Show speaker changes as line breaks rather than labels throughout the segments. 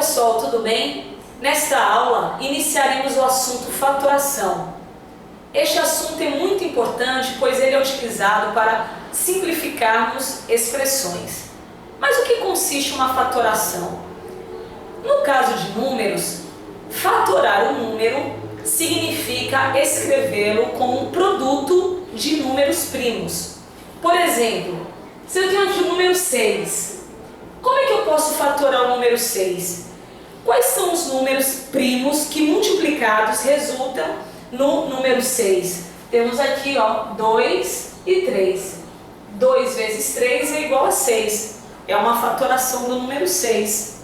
pessoal, tudo bem? Nesta aula, iniciaremos o assunto fatoração. Este assunto é muito importante, pois ele é utilizado para simplificarmos expressões. Mas o que consiste uma fatoração? No caso de números, fatorar um número significa escrevê-lo como um produto de números primos. Por exemplo, se eu tenho aqui o número 6, como é que eu posso fatorar o número 6? Quais são os números primos que multiplicados resultam no número 6? Temos aqui 2 e 3. 2 vezes 3 é igual a 6. É uma fatoração do número 6.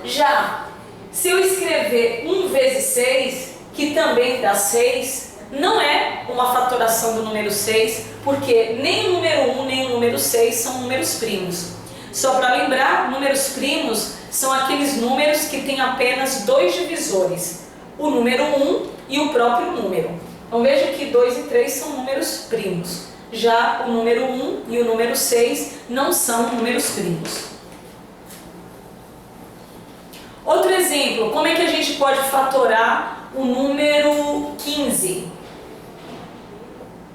Já, se eu escrever 1 vezes 6, que também dá 6, não é uma fatoração do número 6, porque nem o número 1 nem o número 6 são números primos. Só para lembrar, números primos são aqueles números que têm apenas dois divisores, o número 1 e o próprio número. Então veja que 2 e 3 são números primos. Já o número 1 e o número 6 não são números primos. Outro exemplo, como é que a gente pode fatorar o número 15?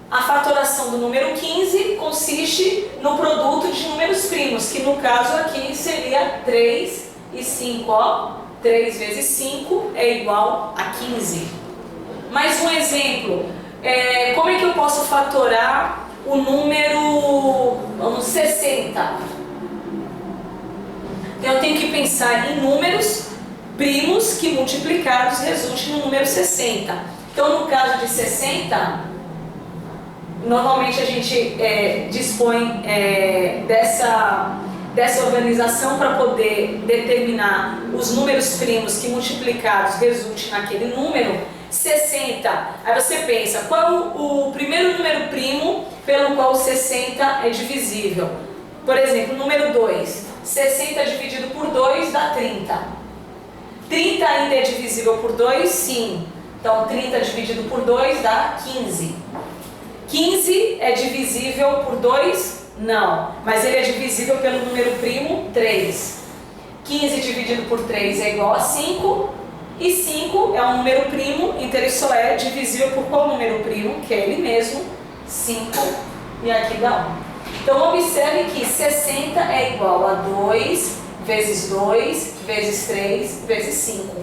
A fatoração do número 15 consiste no produto de números primos, que no caso aqui seria 3 e 5. 3 vezes 5 é igual a 15. Mais um exemplo, como é que eu posso fatorar o número 60? Eu tenho que pensar em números primos que multiplicados resultem no número 60. Então, no caso de 60... Normalmente a gente dispõe dessa organização para poder determinar os números primos que multiplicados resultem naquele número. 60, aí você pensa, qual o primeiro número primo pelo qual 60 é divisível? Por exemplo, número 2, 60 dividido por 2 dá 30. 30 ainda é divisível por 2? Sim. Então 30 dividido por 2 dá 15. 15 é divisível por 2? Não, mas ele é divisível pelo número primo 3. 15 dividido por 3 é igual a 5, e 5 é um número primo, então ele só é divisível por qual número primo? Que é ele mesmo, 5, e aqui dá 1. Então observe que 60 é igual a 2 vezes 2 vezes 3 vezes 5.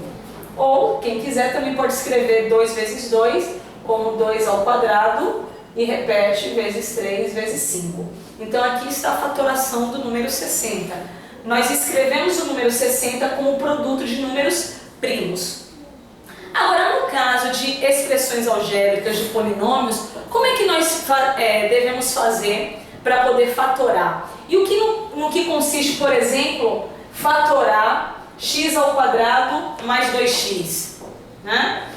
Ou, quem quiser também pode escrever 2 vezes 2 como 2 ao quadrado, e repete vezes 3 vezes 5. Então aqui está a fatoração do número 60. Nós escrevemos o número 60 como produto de números primos. Agora, no caso de expressões algébricas de polinômios, como é que nós devemos fazer para poder fatorar? E no que consiste, por exemplo, fatorar x ao quadrado mais 2x? Né?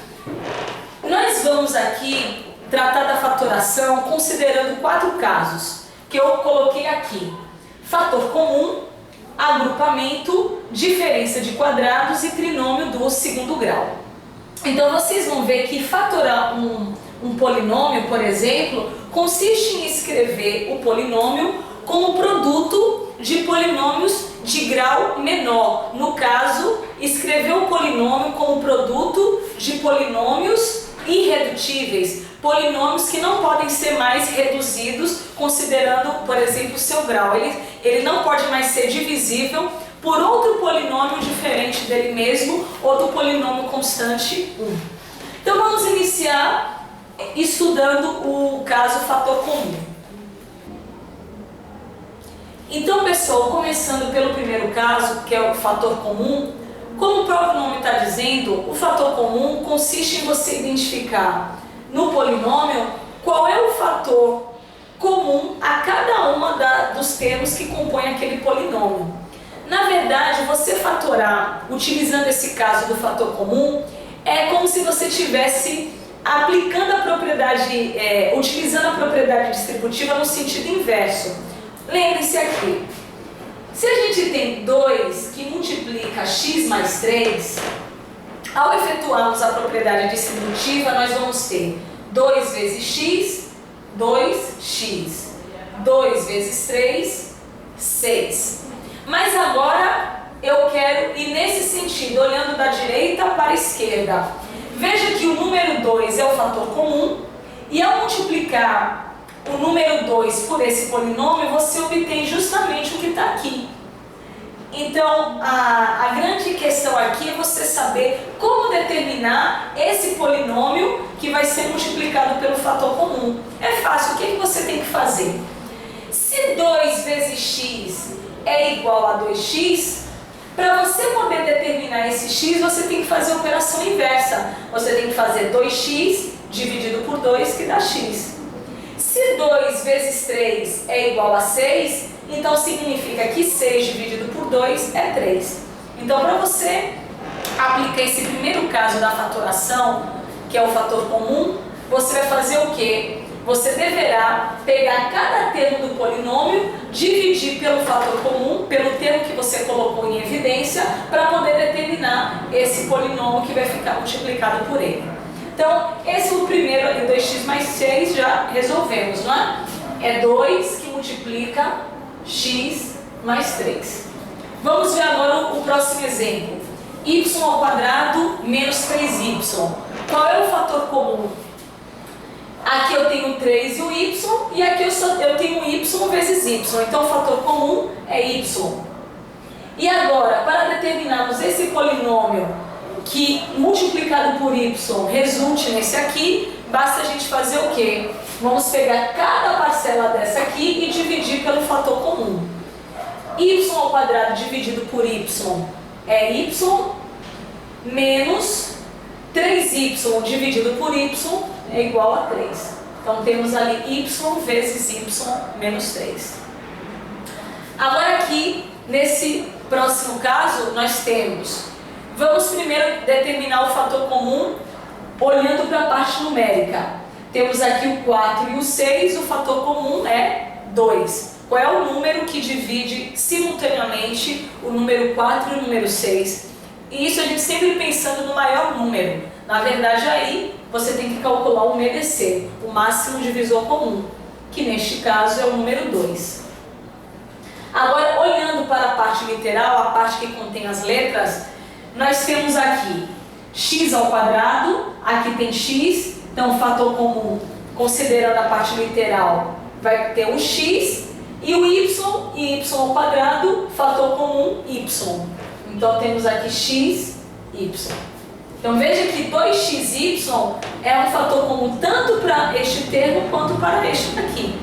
Nós vamos aqui tratar da fatoração considerando 4 casos que eu coloquei aqui: fator comum, agrupamento, diferença de quadrados e trinômio do segundo grau. Então vocês vão ver que fatorar um polinômio, por exemplo, consiste em escrever o polinômio como produto de polinômios de grau menor. No caso, escrever o polinômio como produto de polinômios irredutíveis, polinômios que não podem ser mais reduzidos considerando, por exemplo, o seu grau. Ele não pode mais ser divisível por outro polinômio diferente dele mesmo ou do polinômio constante 1. Então vamos iniciar estudando o caso fator comum. Então, pessoal, começando pelo primeiro caso, que é o fator comum, como o próprio nome está dizendo, o fator comum consiste em você identificar no polinômio qual é o fator comum a cada uma dos termos que compõem aquele polinômio. Na verdade, você fatorar utilizando esse caso do fator comum é como se você estivesse aplicando a propriedade, utilizando a propriedade distributiva no sentido inverso. Lembre-se aqui, se a gente tem 2 que multiplica x mais 3, ao efetuarmos a propriedade distributiva, nós vamos ter 2 vezes x, 2x. 2 vezes 3, 6. Mas agora eu quero ir nesse sentido, olhando da direita para a esquerda, veja que o número 2 é o fator comum, e ao multiplicar o número 2 por esse polinômio, você obtém justamente o que está aqui. Então, a grande questão aqui é você saber como determinar esse polinômio que vai ser multiplicado pelo fator comum. É fácil, o que você tem que fazer? Se 2 vezes x é igual a 2x, para você poder determinar esse x, você tem que fazer a operação inversa. Você tem que fazer 2x dividido por 2, que dá x. Se 2 vezes 3 é igual a 6, então significa que 6 dividido por 2 é 3. Então, para você aplicar esse primeiro caso da fatoração, que é o fator comum, você vai fazer o quê? Você deverá pegar cada termo do polinômio, dividir pelo fator comum, pelo termo que você colocou em evidência, para poder determinar esse polinômio que vai ficar multiplicado por ele. Então, esse é o primeiro ali, 2x mais 6, já resolvemos, não é? É 2 que multiplica x mais 3. Vamos ver agora o próximo exemplo. Y ao quadrado menos 3y. Qual é o fator comum? Aqui eu tenho 3 e o y, e aqui eu tenho y vezes y. Então o fator comum é y. E agora, para determinarmos esse polinômio que multiplicado por y resulte nesse aqui, basta a gente fazer o quê? Vamos pegar cada parcela dessa aqui e dividir pelo fator comum. Y ao quadrado dividido por y é y, menos 3y dividido por y é igual a 3. Então temos ali y vezes y menos 3. Agora aqui, nesse próximo caso, nós temos... Vamos primeiro determinar o fator comum olhando para a parte numérica. Temos aqui o 4 e o 6, o fator comum é 2. Qual é o número que divide simultaneamente o número 4 e o número 6? E isso a gente sempre pensando no maior número. Na verdade, aí você tem que calcular o MDC, o máximo divisor comum, que neste caso é o número 2. Agora, olhando para a parte literal, a parte que contém as letras, nós temos aqui x ao quadrado, aqui tem x, então o fator comum, considerando a parte literal, vai ter o x, e o y, e y ao quadrado, fator comum, y. Então temos aqui x, y. Então veja que 2xy é um fator comum tanto para este termo quanto para este daqui.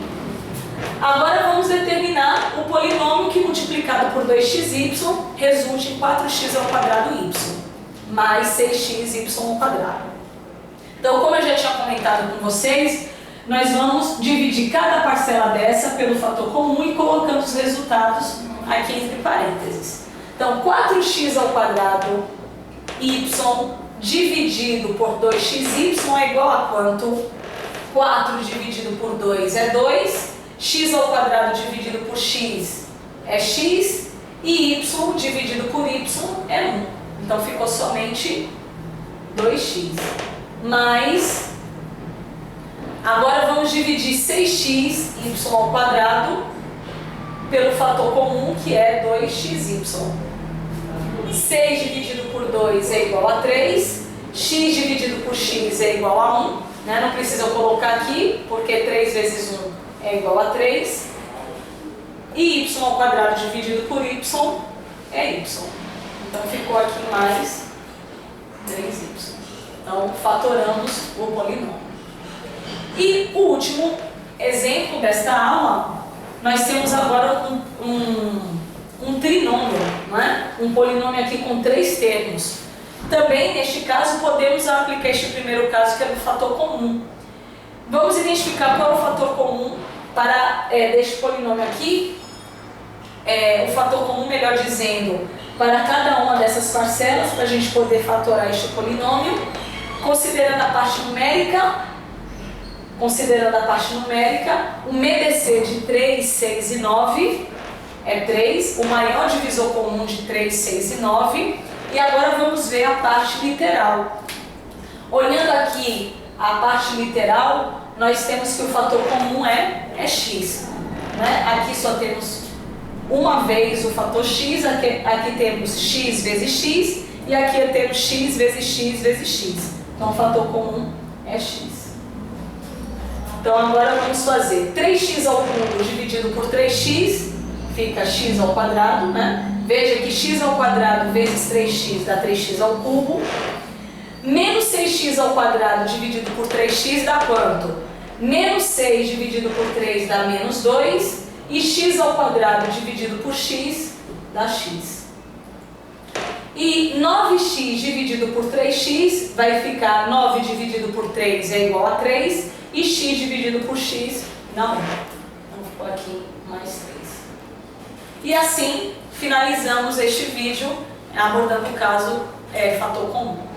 Agora vamos determinar o polinômio que multiplicado por 2xy resulte em 4x ao quadrado y, mais 6xy ao quadrado. Então, como eu já tinha comentado com vocês, nós vamos dividir cada parcela dessa pelo fator comum e colocando os resultados aqui entre parênteses. Então, 4x ao quadrado y dividido por 2xy é igual a quanto? 4 dividido por 2 é 2, x ao quadrado dividido por x é x, e y dividido por y é 1. Então ficou somente 2x. Mais, agora vamos dividir 6x y ao quadrado pelo fator comum, que é 2xy. 6 dividido por 2 é igual a 3, x dividido por x é igual a 1, né? Não precisa colocar aqui, porque 3 vezes 1 é igual a 3, e y ao quadrado dividido por y é y. Então ficou aqui mais 3y. Então fatoramos o polinômio. E o último exemplo desta aula, nós temos agora um trinômio, não é? Um polinômio aqui com 3 termos. Também, neste caso, podemos aplicar este primeiro caso, que é do fator comum. Vamos identificar qual é o fator comum para deste polinômio aqui. O fator comum, melhor dizendo, para cada uma dessas parcelas, para a gente poder fatorar este polinômio. Considerando a parte numérica, o MDC de 3, 6 e 9 é 3, o maior divisor comum de 3, 6 e 9. E agora vamos ver a parte literal. Olhando aqui a parte literal, nós temos que o fator comum é x. Né? Aqui só temos uma vez o fator x, aqui temos x vezes x, e aqui temos x vezes x vezes x. Então o fator comum é x. Então agora vamos fazer 3x ao cubo dividido por 3x, fica x ao quadrado, né? Veja que x ao quadrado vezes 3x dá 3x ao cubo. Menos 6x ao quadrado dividido por 3x dá quanto? Menos 6 dividido por 3 dá menos 2. E x ao quadrado dividido por x dá x. E 9x dividido por 3x vai ficar 9 dividido por 3 é igual a 3. E x dividido por x dá 1. Então ficou aqui mais 3. E assim finalizamos este vídeo abordando o caso fator comum.